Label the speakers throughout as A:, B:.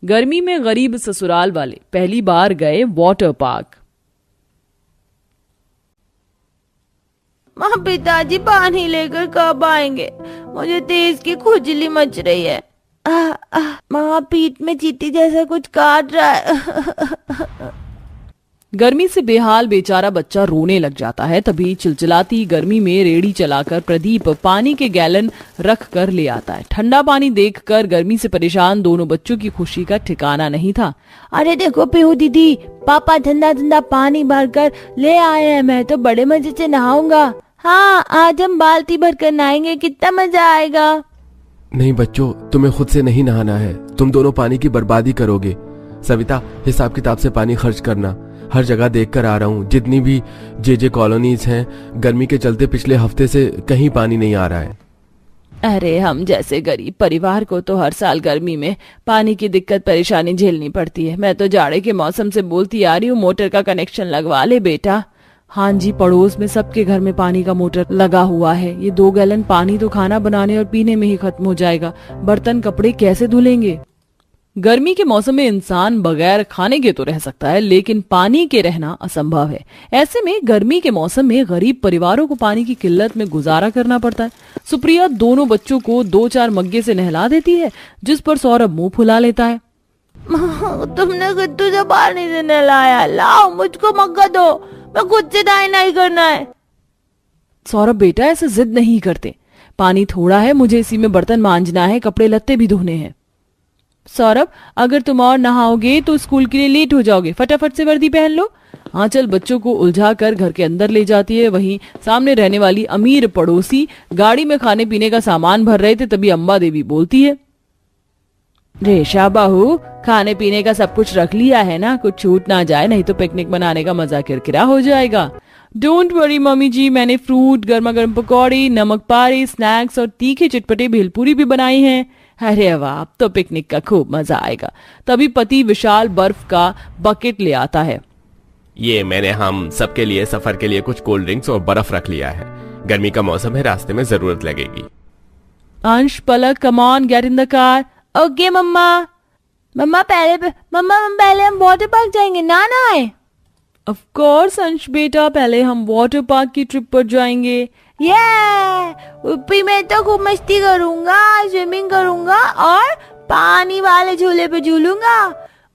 A: गर्मी में गरीब ससुराल वाले पहली बार गए वाटर पार्क।
B: माँ पिताजी पानी लेकर कब आएंगे? मुझे तेज की खुजली मच रही है। माँ पीठ में चींटी जैसा कुछ काट रहा है।
A: गर्मी से बेहाल बेचारा बच्चा रोने लग जाता है। तभी चिलचिलाती गर्मी में रेड़ी चलाकर प्रदीप पानी के गैलन रख कर ले आता है। ठंडा पानी देखकर गर्मी से परेशान दोनों बच्चों की खुशी का ठिकाना नहीं था।
B: अरे देखो पीहू दीदी, पापा ठंडा ठंडा पानी भरकर ले आए हैं। मैं तो बड़े मजे से नहाऊंगा। हाँ, आज हम बाल्टी भरकर नहाएंगे, कितना मजा आएगा।
C: नहीं बच्चों, तुम्हें खुद से नहीं नहाना है। तुम दोनों पानी की बर्बादी करोगे। सविता, हिसाब किताब से पानी खर्च करना। हर जगह देख कर आ रहा हूँ, जितनी भी जे कॉलोनीज हैं, गर्मी के चलते पिछले हफ्ते से कहीं पानी नहीं आ रहा है।
A: अरे हम जैसे गरीब परिवार को तो हर साल गर्मी में पानी की दिक्कत परेशानी झेलनी पड़ती है। मैं तो जाड़े के मौसम से बोलती आ रही हूँ, मोटर का कनेक्शन लगवा ले बेटा। हाँ जी, पड़ोस में सबके घर में पानी का मोटर लगा हुआ है। ये 2 गैलन पानी तो खाना बनाने और पीने में ही खत्म हो जाएगा। बर्तन कपड़े कैसे धुलेंगे? गर्मी के मौसम में इंसान बगैर खाने के तो रह सकता है, लेकिन पानी के रहना असंभव है। ऐसे में गर्मी के मौसम में गरीब परिवारों को पानी की किल्लत में गुजारा करना पड़ता है। सुप्रिया दोनों बच्चों को 2-4 मग्गे से नहला देती है, जिस पर सौरभ मुंह फुला लेता है।
B: तुमने किट्टू से पानी से नहलाया, लाओ मुझको मग्गा दो, मैं खुद से दाई नहीं करना है।
A: सौरभ बेटा ऐसे जिद नहीं करते, पानी थोड़ा है, मुझे इसी में बर्तन मांजना है, कपड़े लत्ते भी धोने हैं। सौरभ, अगर तुम और नहाओगे तो स्कूल के लिए लेट हो जाओगे, फटाफट से वर्दी पहन लो। आंचल बच्चों को उलझा कर घर के अंदर ले जाती है। वहीं सामने रहने वाली अमीर पड़ोसी गाड़ी में खाने पीने का सामान भर रहे थे, तभी अम्बा देवी बोलती है, रेशा बहू, खाने पीने का सब कुछ रख लिया है ना? कुछ छूट ना जाए, नहीं तो पिकनिक मनाने का मजा किरकिरा हो जाएगा। डोंट वरी मम्मी जी, मैंने फ्रूट, गर्मा गर्म पकौड़ी, नमक पारी, स्नैक्स और तीखे चटपटे भेलपूरी भी बनाई हैं। अरे वाह, अब तो पिकनिक का खूब मजा आएगा। तभी पति विशाल बर्फ का बकेट ले आता है।
C: ये मैंने हम सबके लिए सफर के लिए कुछ कोल्ड ड्रिंक्स और बर्फ रख लिया है। गर्मी का मौसम है, रास्ते में जरूरत लगेगी।
A: Ansh, Palak, come on, get in the car.
B: Okay mamma. Mamma पहले हम वाटर पार्क जाएंगे, ना आए।
A: ऑफ कोर्स अंश बेटा, पहले हम वाटर पार्क की ट्रिप पर जाएंगे।
B: ऊपी में तो खूब मस्ती करूंगा, स्विमिंग करूंगा और पानी वाले झूले पे झूलूंगा।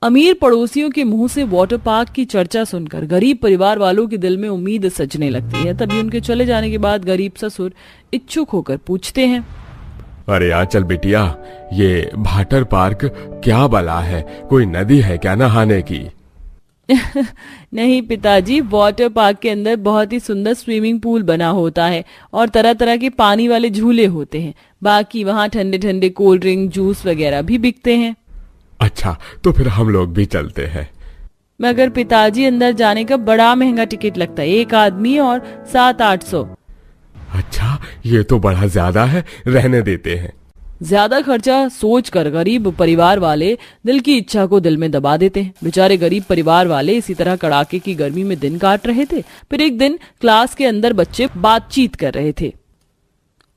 A: अमीर पड़ोसियों के मुंह से वाटर पार्क की चर्चा सुनकर गरीब परिवार वालों के दिल में उम्मीद सजने लगती है। तभी उनके चले जाने के बाद गरीब ससुर इच्छुक होकर पूछते हैं,
C: अरे आंचल बिटिया, ये वाटर पार्क क्या बला है? कोई नदी है क्या नहाने की?
A: नहीं पिताजी, वाटर पार्क के अंदर बहुत ही सुंदर स्विमिंग पूल बना होता है और तरह तरह के पानी वाले झूले होते हैं। बाकी वहाँ ठंडे ठंडे कोल्ड ड्रिंक, जूस वगैरह भी बिकते हैं।
C: अच्छा, तो फिर हम लोग भी चलते हैं।
A: मगर पिताजी, अंदर जाने का बड़ा महंगा टिकट लगता है, एक आदमी और 700-800।
C: अच्छा, ये तो बड़ा ज्यादा है, रहने देते हैं।
A: ज्यादा खर्चा सोचकर गरीब परिवार वाले दिल की इच्छा को दिल में दबा देते हैं। बेचारे गरीब परिवार वाले इसी तरह कड़ाके की गर्मी में दिन काट रहे थे। फिर एक दिन क्लास के अंदर बच्चे बातचीत कर रहे थे।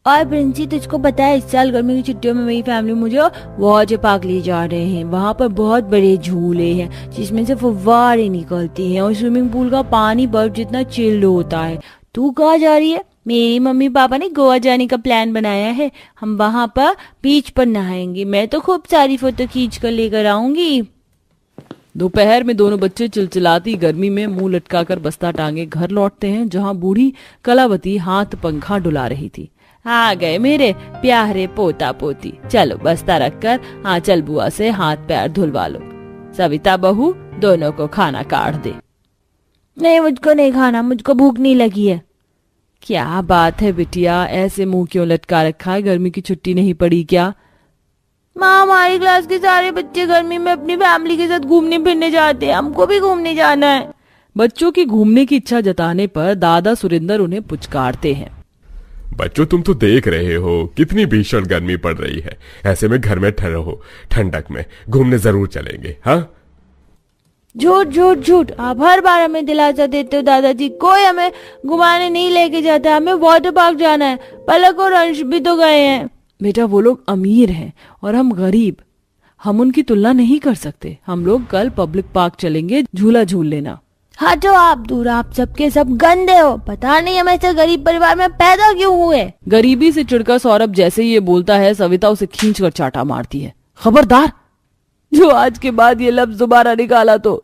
B: और प्रिंसी, तुझको पता है इस साल गर्मी की छुट्टियों में मेरी फैमिली मुझे वाटर पार्क ले जा रहे हैं। वहाँ पर बहुत बड़े झूले हैं जिसमें से फव्वारे निकलती हैं और स्विमिंग पूल का पानी बर्फ जितना चिल्ड होता है। तू कहाँ जा रही है? मेरी मम्मी पापा ने गोवा जाने का प्लान बनाया है, हम वहाँ पर बीच पर नहाएंगे। मैं तो खूब सारी फोटो खींच कर लेकर आऊंगी।
A: दोपहर में दोनों बच्चे चिलचिलाती गर्मी में मुंह लटकाकर बस्ता टांगे घर लौटते हैं, जहाँ बूढ़ी कलावती हाथ पंखा डुला रही थी। आ गए मेरे प्यारे पोता पोती, चलो बस्ता रखकर आंचल बुआ से हाथ पैर धुलवा लो। सविता बहू, दोनों को खाना काट दे।
B: नहीं, मुझको नहीं खाना, मुझको भूख नहीं लगी है।
A: क्या बात है बिटिया, ऐसे मुंह क्यों लटका रखा है? गर्मी की छुट्टी नहीं पड़ी क्या?
B: माँ, हमारी क्लास के सारे बच्चे गर्मी में अपनी फैमिली के साथ घूमने फिरने जाते हैं, हमको भी घूमने जाना है।
A: बच्चों की घूमने की इच्छा जताने पर दादा सुरेंद्र उन्हें पुचकारते हैं।
C: बच्चों, तुम तो देख रहे हो कितनी भीषण गर्मी पड़ रही है। ऐसे में घर में ठहरो, ठंडक में घूमने जरूर चलेंगे। हाँ,
B: झूठ झूठ झूठ, आप हर बार हमें दिलासा देते हो दादाजी। कोई हमें घुमाने नहीं लेके जाता, हमें वाटर पार्क जाना है। पलक और अंश भी तो गए हैं।
A: बेटा, वो लोग अमीर हैं और हम गरीब, हम उनकी तुलना नहीं कर सकते। हम लोग कल पब्लिक पार्क चलेंगे, झूला झूल लेना।
B: हटो आप दूर, आप सबके सब गंदे हो। पता नहीं हम ऐसे गरीब परिवार में पैदा क्यों हुए।
A: गरीबी से चिढ़कर सौरभ जैसे ही ये बोलता है, सविता उसे खींचकर चाटा मारती है। खबरदार, जो आज के बाद ये लफ्ज दोबारा निकाला तो।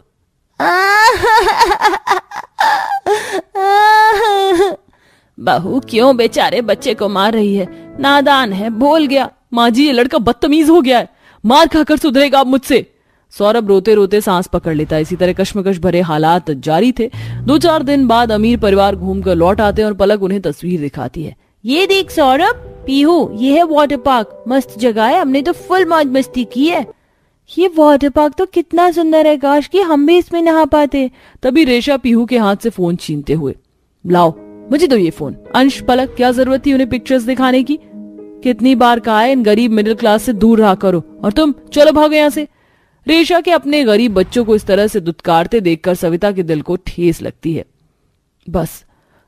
A: बहू क्यों बेचारे बच्चे को मार रही है? नादान है, भूल गया। माँ जी, ये लड़का बदतमीज हो गया है, मार खाकर सुधरेगा अब मुझसे। सौरभ रोते रोते सांस पकड़ लेता है। इसी तरह कश्मकश भरे हालात जारी थे। 2-4 दिन बाद अमीर परिवार घूमकर लौट आते हैं और पलक उन्हें तस्वीर दिखाती है।
B: ये देख सौरभ, पीहू, ये है वाटर पार्क। मस्त जगह है, हमने तो फुल मौज मस्ती की है। ये वाटर पार्क तो कितना सुंदर है, काश कि हम भी इसमें नहा पाते।
A: तभी रेशा पीहू के हाथ से फोन छीनते हुए, लाओ मुझे तो ये फोन। अंश, पलक, क्या जरूरत थी उन्हें पिक्चर्स दिखाने की? कितनी बार कहा है इन गरीब मिडिल क्लास से दूर रहा करो, और तुम चलो भागो यहाँ से। रेशा के अपने गरीब बच्चों को इस तरह से दुत्कारते देखकर सविता के दिल को ठेस लगती है। बस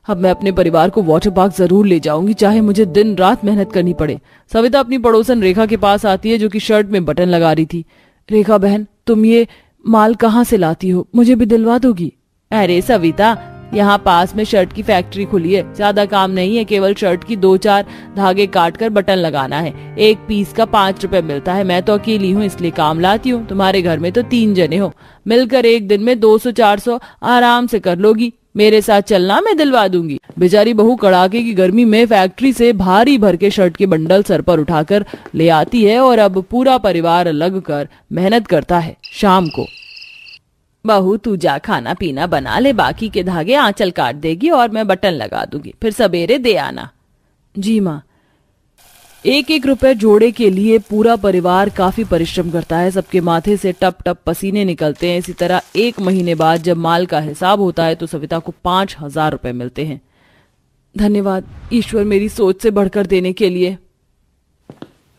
A: अब मैं अपने परिवार को वाटर पार्क जरूर ले जाऊंगी, चाहे मुझे दिन रात मेहनत करनी पड़े। सविता अपनी पड़ोसन रेखा के पास आती है, जो कि शर्ट में बटन लगा रही थी। रेखा बहन, तुम ये माल कहाँ से लाती हो? मुझे भी दिलवा दोगी?
B: अरे सविता, यहाँ पास में शर्ट की फैक्ट्री खुली है। ज्यादा काम नहीं है, केवल शर्ट की 2-4 धागे काट कर बटन लगाना है। एक पीस का 5 रुपए मिलता है। मैं तो अकेली हूँ इसलिए काम लाती हूँ। तुम्हारे घर में तो 3 जने हो, मिलकर एक दिन में 200-400 आराम से कर लोगी। मेरे साथ चलना, मैं दिलवा दूंगी। बेचारी बहू कड़ाके की गर्मी में फैक्ट्री से भारी भर के शर्ट के बंडल सर पर उठाकर ले आती है और अब पूरा परिवार लग कर मेहनत करता है। शाम को, बहू तू जा खाना पीना बना ले, बाकी के धागे आंचल काट देगी और मैं बटन लगा दूंगी, फिर सवेरे दे आना।
A: जी माँ। 1-1 रुपए जोड़े के लिए पूरा परिवार काफी परिश्रम करता है। सबके माथे से टप टप पसीने निकलते हैं। इसी तरह 1 महीने बाद जब माल का हिसाब होता है तो सविता को 5000 रुपए मिलते हैं। धन्यवाद ईश्वर, मेरी सोच से बढ़कर देने के लिए।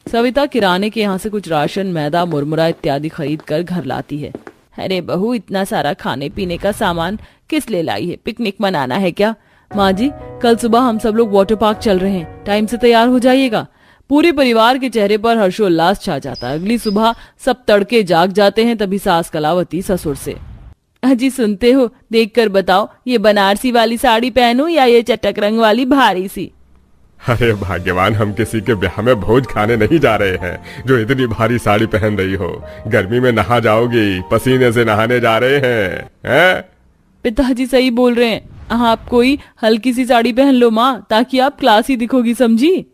A: सविता किराने के यहाँ से कुछ राशन, मैदा, मुरमुरा इत्यादि खरीद कर घर लाती है।
B: अरे बहू, इतना सारा खाने पीने का सामान किस लिए लाई है? पिकनिक मनाना है क्या?
A: माँ जी, कल सुबह हम सब लोग वाटर पार्क चल रहे हैं, टाइम से तैयार हो जाइएगा। पूरे परिवार के चेहरे पर हर्षोल्लास छा जाता है। अगली सुबह सब तड़के जाग जाते हैं। तभी सास कलावती ससुर से,
B: अजी सुनते हो, देखकर बताओ ये बनारसी वाली साड़ी पहनूं या ये चटक रंग वाली भारी सी?
D: अरे भाग्यवान, हम किसी के ब्याह में भोज खाने नहीं जा रहे हैं जो इतनी भारी साड़ी पहन रही हो। गर्मी में नहा जाओगी, पसीने से नहाने जा रहे हैं?
A: पिताजी सही बोल रहे हैं, आप कोई हल्की सी साड़ी पहन लो माँ, ताकि आप क्लासी दिखोगी, समझी?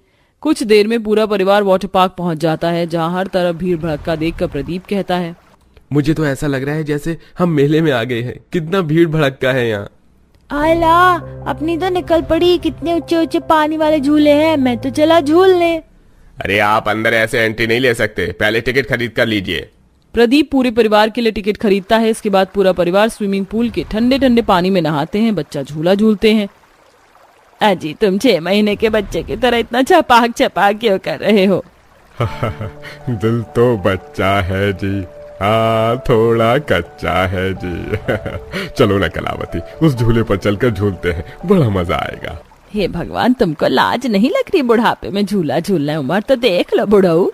A: कुछ देर में पूरा परिवार वाटर पार्क पहुंच जाता है, जहाँ हर तरफ भीड़ भड़का देखकर प्रदीप कहता है,
C: मुझे तो ऐसा लग रहा है जैसे हम मेले में आ गए हैं। कितना भीड़ भड़का है यहाँ।
B: आला, अपनी तो निकल पड़ी। कितने ऊंचे ऊंचे पानी वाले झूले हैं, मैं तो चला झूलने।
D: अरे आप अंदर ऐसे एंट्री नहीं ले सकते, पहले टिकट खरीद कर लीजिए।
A: प्रदीप पूरे परिवार के लिए टिकट खरीदता है। इसके बाद पूरा परिवार स्विमिंग पूल के ठंडे ठंडे पानी में नहाते हैं, बच्चा झूला झूलते हैं।
B: अजी, तुम 6 महीने के बच्चे की तरह इतना छपाक छपाक क्यों कर रहे हो?
D: दिल तो बच्चा है जी, हाँ थोड़ा कच्चा है जी। चलो ना कलावती, उस झूले पर चलकर झूलते हैं, बड़ा मजा आएगा।
B: हे भगवान, तुमको लाज नहीं लग रही बुढ़ापे में झूला झूलना? उम्र तो देख लो बुढ़ऊ।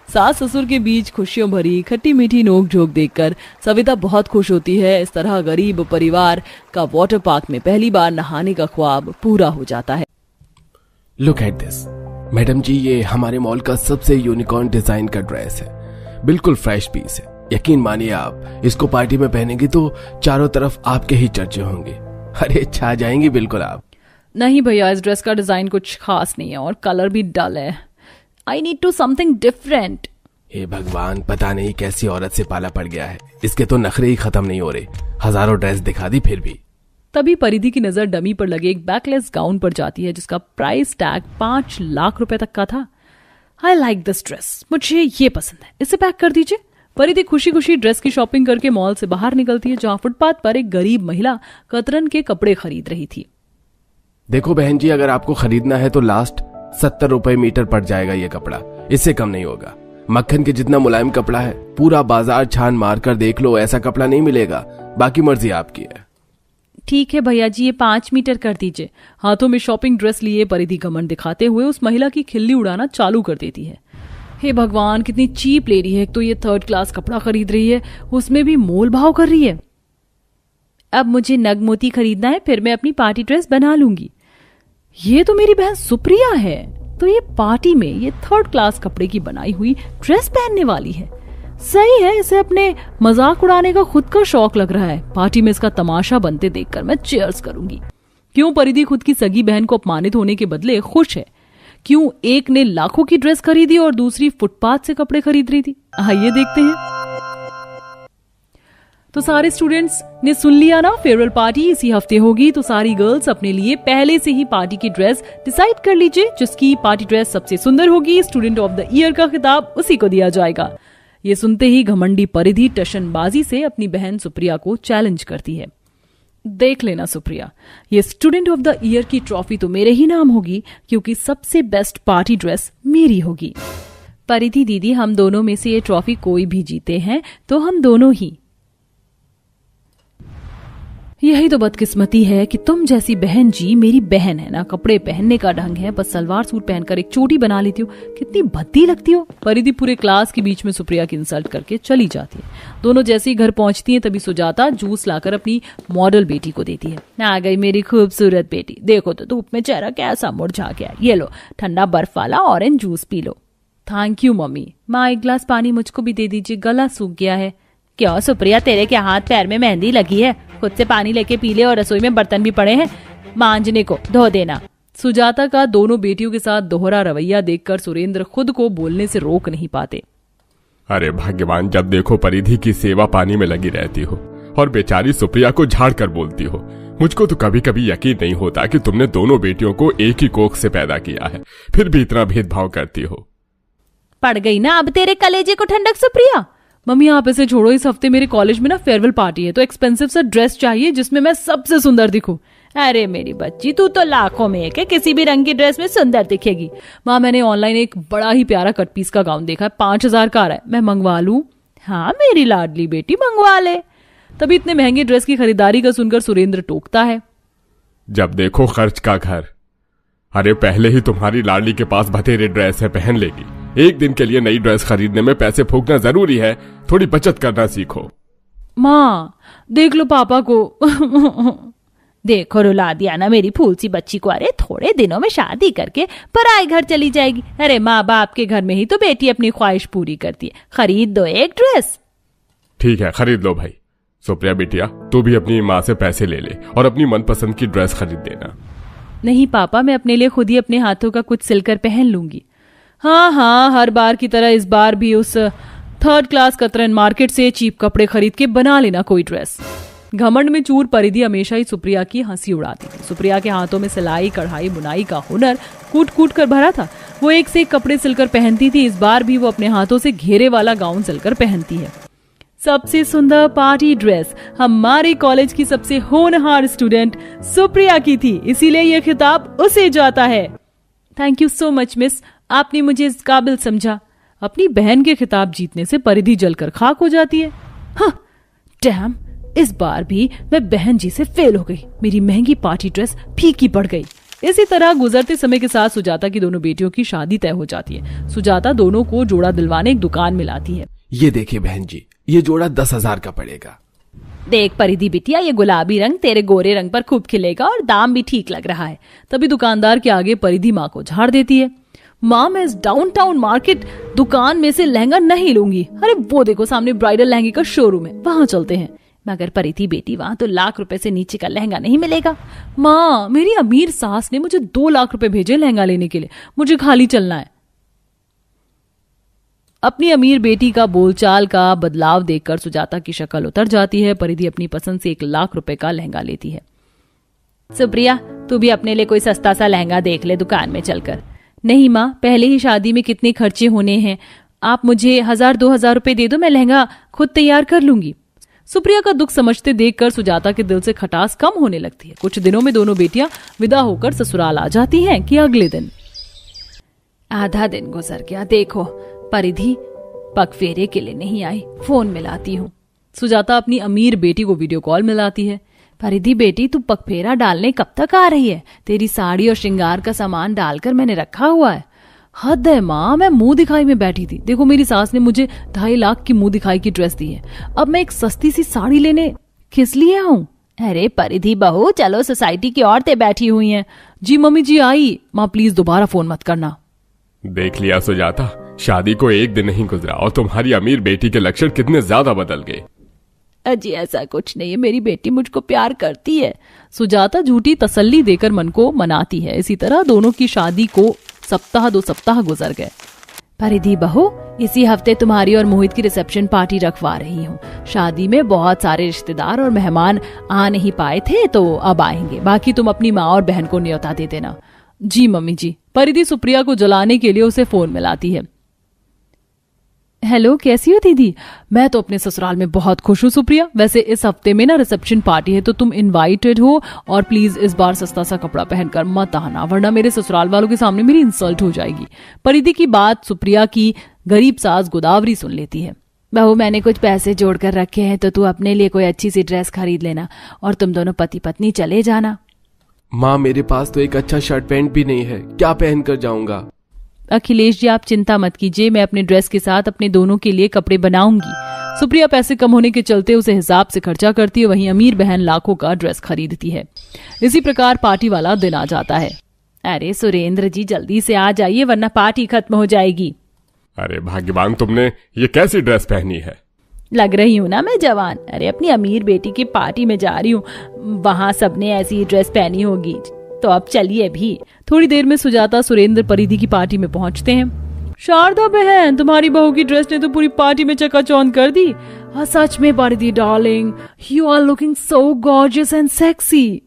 A: सास ससुर के बीच खुशियों भरी खट्टी मीठी नोक झोंक देखकर सविता बहुत खुश होती है। इस तरह गरीब परिवार का वाटर पार्क में पहली बार नहाने का ख्वाब पूरा हो जाता है।
C: लुक एट दिस मैडम जी, ये हमारे मॉल का सबसे यूनिकॉर्न डिजाइन का ड्रेस है, बिल्कुल फ्रेश पीस है। यकीन मानिए आप इसको पार्टी में पहनेंगे तो चारों तरफ आपके ही चर्चे होंगे। अरे छा जाएंगी बिल्कुल आप।
A: नहीं भैया, इस ड्रेस का डिजाइन कुछ खास नहीं है और कलर भी डल है। I need to something different.
C: हे भगवान, पता नहीं कैसी औरत से पाला पड़ गया है, इसके तो नखरे ही खत्म नहीं हो रहे। हजारों ड्रेस दिखा दी फिर भी।
A: तभी परिधि की नजर डमी पर लगे एक बैकलेस गाउन पर जाती है, जिसका प्राइस टैग 5 लाख रुपए तक का था। आई लाइक दिस ड्रेस, मुझे ये पसंद है, इसे पैक कर दीजिए। परिधि खुशी खुशी ड्रेस की शॉपिंग करके मॉल से बाहर निकलती है, जहां फुटपाथ पर एक गरीब महिला कतरन के कपड़े खरीद रही थी।
C: देखो बहन जी, अगर आपको खरीदना है तो लास्ट 70 रुपए मीटर पड़ जाएगा ये कपड़ा, इससे कम नहीं होगा। मक्खन के जितना मुलायम कपड़ा है, पूरा बाजार छान मार कर देख लो, ऐसा कपड़ा नहीं मिलेगा। बाकी मर्जी आपकी है।
A: ठीक है भैया जी, ये 5 मीटर कर दीजिए। हाथों में शॉपिंग ड्रेस लिए परिधि घमंड दिखाते हुए उस महिला की खिल्ली उड़ाना चालू कर देती है। हे भगवान, कितनी चीप ले रही है। एक तो ये 3rd क्लास कपड़ा खरीद रही है, उसमें भी मोल भाव कर रही है। अब मुझे नग मोती खरीदना है, फिर मैं अपनी पार्टी ड्रेस बना लूंगी। ये तो मेरी बहन सुप्रिया है, तो ये पार्टी में ये 3rd क्लास कपड़े की बनाई हुई ड्रेस पहनने वाली है। सही है, इसे अपने मजाक उड़ाने का खुद का शौक लग रहा है। पार्टी में इसका तमाशा बनते देखकर मैं चीयर्स करूंगी। क्यों परिधि खुद की सगी बहन को अपमानित होने के बदले खुश है? क्यों एक ने लाखों की ड्रेस खरीदी और दूसरी फुटपाथ से कपड़े खरीद रही थी? आइए देखते हैं। तो सारे स्टूडेंट्स ने सुन लिया ना, फेयरवेल पार्टी इसी हफ्ते होगी, तो सारी गर्ल्स अपने लिए पहले से ही पार्टी की ड्रेस डिसाइड कर लीजिए। जिसकी पार्टी ड्रेस सबसे सुंदर होगी, स्टूडेंट ऑफ द ईयर का खिताब उसी को दिया जाएगा। ये सुनते ही घमंडी परिधि टशनबाजी से अपनी बहन सुप्रिया को चैलेंज करती है। देख लेना सुप्रिया, ये स्टूडेंट ऑफ द ईयर की ट्रॉफी तो मेरे ही नाम होगी, क्योंकि सबसे बेस्ट पार्टी ड्रेस मेरी होगी। परिधि दीदी, हम दोनों में से ये ट्रॉफी कोई भी जीते हैं तो हम दोनों ही। यही तो बदकिस्मती है कि तुम जैसी बहन जी मेरी बहन है ना। कपड़े पहनने का ढंग है, बस सलवार सूट पहनकर एक चोटी बना लेती हो। कितनी भद्दी लगती हो। परिधि पूरे क्लास के बीच में सुप्रिया की इंसल्ट करके चली जाती है। दोनों जैसे ही घर पहुंचती हैं, तभी सुजाता जूस लाकर अपनी मॉडल बेटी को देती है। आ गई मेरी खूबसूरत बेटी, देखो तो धूप में चेहरा कैसा मुरझा गया। ये लो ठंडा बर्फ वाला orange juice P low. Thank you mummy. माँ, एक गिलास पानी मुझको भी दे दीजिए, गला सूख गया है। क्यों सुप्रिया, तेरे क्या हाथ पैर में मेहंदी लगी है? खुद से पानी लेके पी ले, और रसोई में बर्तन भी पड़े हैं, मांजने को धो देना। सुजाता का दोनों बेटियों के साथ दोहरा रवैया देखकर सुरेंद्र खुद को बोलने से रोक नहीं पाते।
D: अरे भाग्यवान, जब देखो परिधि की सेवा पानी में लगी रहती हो और बेचारी सुप्रिया को झाड़ कर बोलती हो। मुझको तो कभी कभी यकीन नहीं होता कि तुमने दोनों बेटियों को एक ही कोख से पैदा किया है, फिर भी इतना भेदभाव करती हो।
A: पड़ गई ना अब तेरे कलेजे को ठंडक सुप्रिया। मम्मी, आप इसे छोड़ो। इस हफ्ते मेरे कॉलेज में ना फेयरवेल पार्टी है, तो एक्सपेंसिव सा ड्रेस चाहिए जिसमें मैं सबसे सुंदर दिखूं।
B: अरे मेरी बच्ची, तू तो लाखों में एक है, किसी भी रंग की ड्रेस में सुंदर दिखेगी।
A: माँ, मैंने ऑनलाइन एक बड़ा ही प्यारा कट पीस का गाउन देखा है, 5000 का आ रहा है, मैं मंगवा लूं?
B: हाँ मेरी लाडली बेटी, मंगवा ले।
A: तभी इतने महंगे ड्रेस की खरीदारी का सुनकर सुरेंद्र टोकता है।
D: जब देखो खर्च का घर। अरे पहले ही तुम्हारी लाडली के पास बथेरे ड्रेस है, पहन लेगी। एक दिन के लिए नई ड्रेस खरीदने में पैसे फूकना जरूरी है, थोड़ी बचत करना सीखो।
A: माँ, देख लो पापा को।
B: देखो रुला दिया ना मेरी फूल सी बच्ची को। अरे थोड़े दिनों में शादी करके पराए घर चली जाएगी। अरे माँ बाप के घर में ही तो बेटी अपनी ख्वाहिश पूरी करती है। खरीद दो एक ड्रेस।
D: ठीक है, खरीद लो भाई। सुप्रिया बिटिया, तू भी अपनी माँ से पैसे ले ले और अपनी मनपसंद की ड्रेस खरीद देना।
A: नहीं पापा, मैं अपने लिए खुद ही अपने हाथों का कुछ सिलकर पहन लूंगी। हाँ, हर बार की तरह इस बार भी उस 3rd क्लास कतरन मार्केट से चीप कपड़े खरीद के बना लेना कोई ड्रेस। घमंड में चूर परिधि हमेशा ही सुप्रिया की हंसी उड़ाती थी। सुप्रिया के हाथों में सिलाई, कढ़ाई, बुनाई का हुनर कूट कूट कर भरा था। वो एक से एक कपड़े सिलकर पहनती थी। इस बार भी वो अपने हाथों से घेरे वाला गाउन सिलकर पहनती है। सबसे सुंदर पार्टी ड्रेस हमारे कॉलेज की सबसे होनहार स्टूडेंट सुप्रिया की थी, इसीलिए यह खिताब उसे जाता है। Thank you so much miss, आपने मुझे इस काबिल समझा। अपनी बहन के खिताब जीतने से परिधि जलकर खाक हो जाती है। हाँ, डैम, इस बार भी मैं बहन जी से फेल हो गई। मेरी महंगी पार्टी ड्रेस फीकी पड़ गई। इसी तरह गुजरते समय के साथ सुजाता की दोनों बेटियों की शादी तय हो जाती है। सुजाता दोनों को जोड़ा दिलवाने एक दुकान में लाती है।
C: ये देखिए बहन जी, ये जोड़ा 10,000 का पड़ेगा।
B: देख परिधि बिटिया, ये गुलाबी रंग तेरे गोरे रंग पर खूब खिलेगा और दाम भी ठीक लग रहा है।
A: तभी दुकानदार के आगे परिधि माँ को झाड़ देती है। माँ, मैं इस डाउनटाउन मार्केट दुकान में से लहंगा नहीं लूंगी। अरे वो देखो, सामने ब्राइडल लहंगे का शोरूम है, वहां चलते हैं।
B: मगर परिधि बेटी, वहां तो लाख रुपए से नीचे का लहंगा नहीं मिलेगा।
A: माँ, मेरी अमीर सास ने मुझे 2 लाख रुपए भेजे लहंगा लेने के लिए, मुझे खाली चलना है। अपनी अमीर बेटी का बोलचाल का बदलाव देखकर सुजाता की शक्ल उतर जाती है। परिधि अपनी पसंद से 1 लाख रुपए का लहंगा लेती है।
B: सुप्रिया, तू भी अपने लिए कोई सस्ता सा लहंगा देख ले दुकान में चलकर।
A: नहीं माँ, पहले ही शादी में कितने खर्चे होने हैं, आप मुझे 1000-2000 रुपए दे दो, मैं लहंगा खुद तैयार कर लूंगी। सुप्रिया का दुख समझते देखकर सुजाता के दिल से खटास कम होने लगती है। कुछ दिनों में दोनों बेटियां विदा होकर ससुराल आ जाती हैं कि अगले दिन।
B: आधा दिन गुजर गया, देखो परिधि पगफेरे के लिए नहीं आई, फोन मिलाती हूँ।
A: सुजाता अपनी अमीर बेटी को वीडियो कॉल मिलाती है।
B: परिधि बेटी, तू पगफेरा डालने कब तक आ रही है? तेरी साड़ी और श्रृंगार का सामान डालकर मैंने रखा हुआ है।
A: हद है माँ, मैं मुंह दिखाई में बैठी थी। देखो मेरी सास ने मुझे 2.5 लाख की मुंह दिखाई की ड्रेस दी है, अब मैं एक सस्ती सी साड़ी लेने किस लिए आऊं?
B: अरे परिधि बहू, चलो सोसाइटी की औरतें बैठी हुई हैं।
A: जी मम्मी जी आई। माँ प्लीज दोबारा फोन मत करना।
D: देख लिया सुजाता, शादी को 1 दिन नहीं गुजरा और तुम्हारी अमीर बेटी के लक्षण कितने ज्यादा बदल गए।
B: अजी ऐसा कुछ नहीं है, मेरी बेटी मुझको प्यार करती है।
A: सुजाता झूठी तसल्ली देकर मन को मनाती है। इसी तरह दोनों की शादी को 2 सप्ताह गुजर गए।
B: परिधि बहू, इसी हफ्ते तुम्हारी और मोहित की रिसेप्शन पार्टी रखवा रही हूँ। शादी में बहुत सारे रिश्तेदार और मेहमान आ नहीं पाए थे, तो अब आएंगे। बाकी तुम अपनी माँ और बहन को न्योता दे देना।
A: जी मम्मी जी। परिधि सुप्रिया को जलाने के लिए उसे फोन मिलाती है। हेलो, कैसी हो दीदी? मैं तो अपने ससुराल में बहुत खुश हूँ सुप्रिया। वैसे इस हफ्ते में ना रिसेप्शन पार्टी है, तो तुम इनवाइटेड हो, और प्लीज इस बार सस्ता सा कपड़ा पहनकर मत आना, वरना मेरे ससुराल वालों के सामने मेरी इंसल्ट हो जाएगी। परिधि की बात सुप्रिया की गरीब सास गोदावरी सुन लेती है।
B: बहू, मैंने कुछ पैसे जोड़ कर रखे हैं, तो तू अपने लिए कोई अच्छी सी ड्रेस खरीद लेना और तुम दोनों पति पत्नी चले जाना।
C: माँ मेरे पास तो एक अच्छा शर्ट पैंट भी नहीं है, क्या पहन कर जाऊंगा?
A: अखिलेश जी आप चिंता मत कीजिए, मैं अपने ड्रेस के साथ अपने दोनों के लिए कपड़े बनाऊंगी। सुप्रिया पैसे कम होने के चलते उसे हिसाब से खर्चा करती है, वहीं अमीर बहन लाखों का ड्रेस खरीदती है। इसी प्रकार पार्टी वाला दिन आ जाता है।
B: अरे सुरेंद्र जी जल्दी से आ जाइए, वरना पार्टी खत्म हो जाएगी।
D: अरे भाग्यवान, तुमने ये कैसी ड्रेस पहनी है?
B: लग रही हूँ ना मैं जवान? अरे अपनी अमीर बेटी की पार्टी में जा रही हूँ, वहां सबने ऐसी ड्रेस पहनी होगी, तो अब चलिए भी।
A: थोड़ी देर में सुजाता सुरेंद्र परिधि की पार्टी में पहुंचते हैं। शारदा बहन, तुम्हारी बहू की ड्रेस ने तो पूरी पार्टी में चकाचौंध कर दी। सच में Paridhi darling, you are looking so gorgeous and sexy.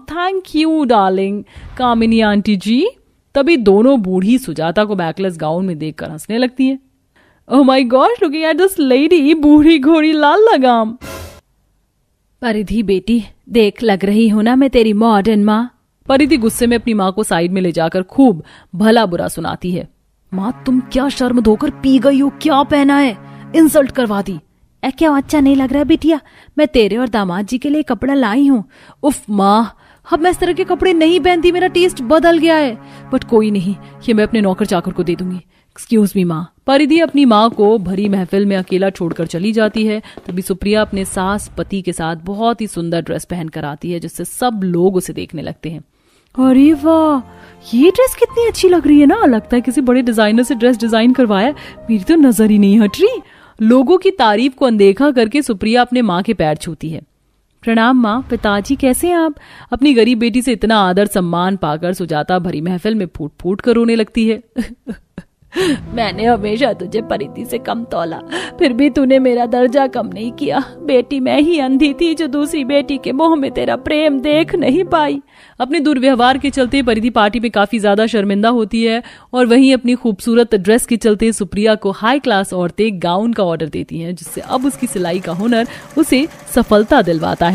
A: Thank you darling. Kamini aunty ji. तभी दोनों बूढ़ी सुजाता को बैकलेस गाउन में देखकर हंसने लगती है। Oh my God, looking at this lady, बूढ़ी घोड़ी लाल लगाम।
B: परिधि बेटी देख, लग रही हूं ना मैं तेरी मॉडर्न माँ?
A: परिधि गुस्से में अपनी माँ को साइड में ले जाकर खूब भला बुरा सुनाती है। माँ तुम क्या शर्म धोकर पी गई हो? क्या पहना है? इंसल्ट करवा दी।
B: क्या अच्छा नहीं लग रहा बिटिया? मैं तेरे और दामाद जी के लिए कपड़ा लाई हूँ।
A: उफ माँ, अब मैं इस तरह के कपड़े नहीं पहनती, मेरा टेस्ट बदल गया है। बट कोई नहीं, ये मैं अपने नौकर चाकर को दे दूंगी। एक्सक्यूज मी माँ। परिधि अपनी माँ को भरी महफिल में अकेला छोड़कर चली जाती है। तभी सुप्रिया अपने सास पति के साथ बहुत ही सुंदर ड्रेस पहन कर आती है, जिससे सब लोग उसे देखने लगते हैं। अरे वाह, ये ड्रेस कितनी अच्छी लग रही है ना, लगता है किसी बड़े डिजाइनर से ड्रेस डिजाइन करवाया। मेरी तो नजर ही नहीं हट रही। लोगों की तारीफ को अनदेखा करके सुप्रिया अपने माँ के पैर छूती है। प्रणाम माँ, पिताजी कैसे हैं आप? अपनी गरीब बेटी से इतना आदर सम्मान पाकर सुजाता भरी महफिल में फूट फूट कर रोने लगती है।
B: मैंने हमेशा तुझे परिधि से कम तौला, फिर भी तूने मेरा दर्जा कम नहीं किया। बेटी मैं ही अंधी थी जो दूसरी बेटी के मुंह में तेरा प्रेम देख नहीं पाई।
A: अपने दुर्व्यवहार के चलते परिधि पार्टी में काफी ज्यादा शर्मिंदा होती है, और वहीं अपनी खूबसूरत ड्रेस के चलते सुप्रिया को हाई क्लास औरतें गाउन का ऑर्डर देती हैं, जिससे अब उसकी सिलाई का हुनर उसे सफलता दिलवाता है।